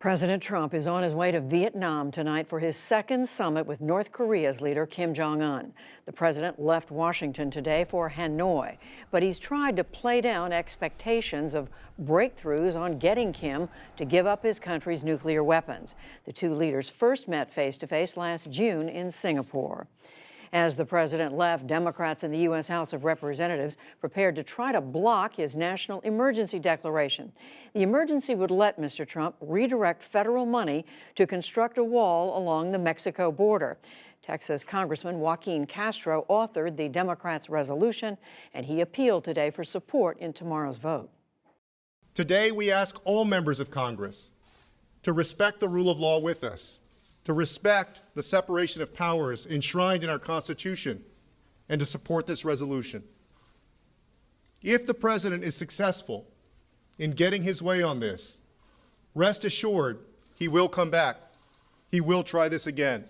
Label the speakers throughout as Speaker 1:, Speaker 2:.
Speaker 1: President Trump is on his way to Vietnam tonight for his second summit with North Korea's leader, Kim Jong-un. The president left Washington today for Hanoi, but he's tried to play down expectations of breakthroughs on getting Kim to give up his country's nuclear weapons. The two leaders first met face-to-face last June in Singapore. As the president left, Democrats in the U.S. House of Representatives prepared to try to block his national emergency declaration. The emergency would let Mr. Trump redirect federal money to construct a wall along the Mexico border. Texas Congressman Joaquin Castro authored the Democrats' resolution, and he appealed today for support in tomorrow's vote.
Speaker 2: Today, we ask all members of Congress to respect the rule of law with us, to respect the separation of powers enshrined in our Constitution, and to support this resolution. If the president is successful in getting his way on this, rest assured he will come back. He will try this again.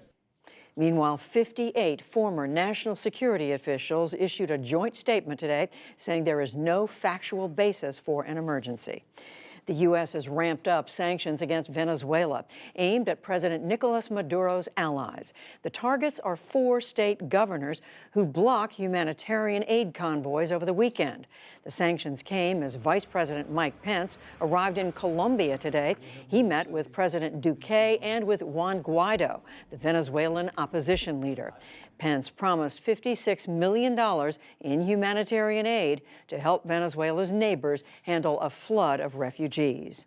Speaker 1: Meanwhile, 58 former national security officials issued a joint statement today saying there is no factual basis for an emergency. The U.S. has ramped up sanctions against Venezuela, aimed at President Nicolas Maduro's allies. The targets are 4 state governors who blocked humanitarian aid convoys over the weekend. The sanctions came as Vice President Mike Pence arrived in Colombia today. He met with President Duque and with Juan Guaido, the Venezuelan opposition leader. Pence promised $56 million in humanitarian aid to help Venezuela's neighbors handle a flood of refugees.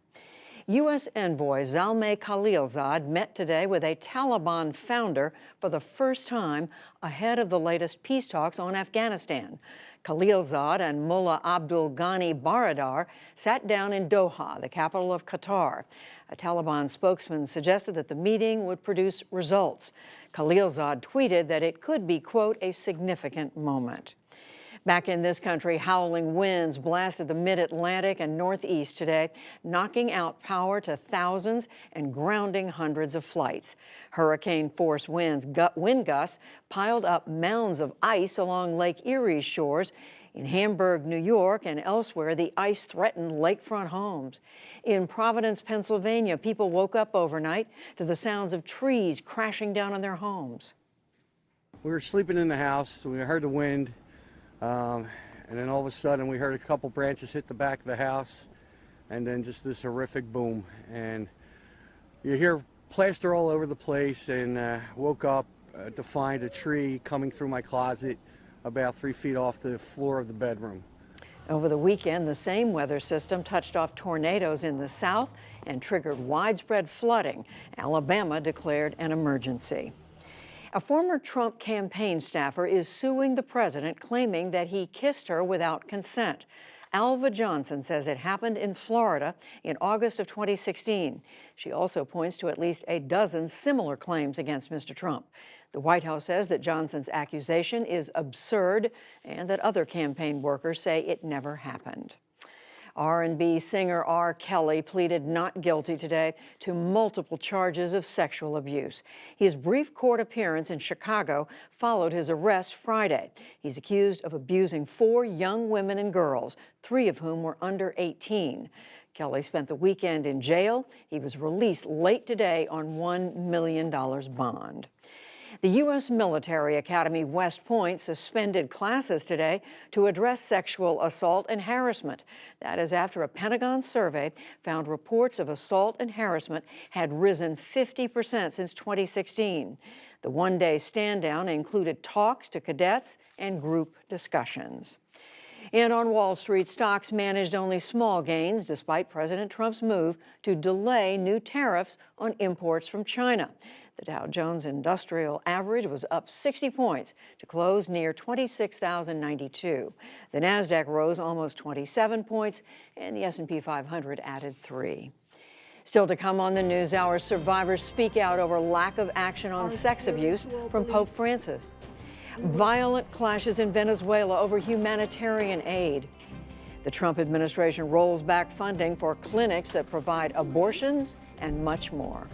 Speaker 1: U.S. envoy Zalmay Khalilzad met today with a Taliban founder for the first time ahead of the latest peace talks on Afghanistan. Khalilzad and Mullah Abdul Ghani Baradar sat down in Doha, the capital of Qatar. A Taliban spokesman suggested that the meeting would produce results. Khalilzad tweeted that it could be, quote, a significant moment. Back in this country, howling winds blasted the mid-Atlantic and Northeast today, knocking out power to thousands and grounding hundreds of flights. Hurricane-force wind gusts piled up mounds of ice along Lake Erie's shores. In Hamburg, New York, and elsewhere, the ice threatened lakefront homes. In Providence, Pennsylvania, people woke up overnight to the sounds of trees crashing down on their homes.
Speaker 3: We were sleeping in the house, we heard the wind. And then all of a sudden we heard a couple branches hit the back of the house, and then just this horrific boom. And you hear plaster all over the place, and woke up to find a tree coming through my closet about 3 feet off the floor of the bedroom.
Speaker 1: Over the weekend, the same weather system touched off tornadoes in the south and triggered widespread flooding. Alabama declared an emergency. A former Trump campaign staffer is suing the president, claiming that he kissed her without consent. Alva Johnson says it happened in Florida in August of 2016. She also points to at least a dozen similar claims against Mr. Trump. The White House says that Johnson's accusation is absurd and that other campaign workers say it never happened. R&B singer R. Kelly pleaded not guilty today to multiple charges of sexual abuse. His brief court appearance in Chicago followed his arrest Friday. He's accused of abusing 4 young women and girls, 3 of whom were under 18. Kelly spent the weekend in jail. He was released late today on $1 million bond. The U.S. Military Academy West Point suspended classes today to address sexual assault and harassment. That is after a Pentagon survey found reports of assault and harassment had risen 50% since 2016. The one-day stand-down included talks to cadets and group discussions. And on Wall Street, stocks managed only small gains despite President Trump's move to delay new tariffs on imports from China. The Dow Jones Industrial Average was up 60 points to close near 26,092. The Nasdaq rose almost 27 points, and the S&P 500 added 3. Still to come on the NewsHour, survivors speak out over lack of action on sex abuse from Pope Francis. Violent clashes in Venezuela over humanitarian aid. The Trump administration rolls back funding for clinics that provide abortions and much more.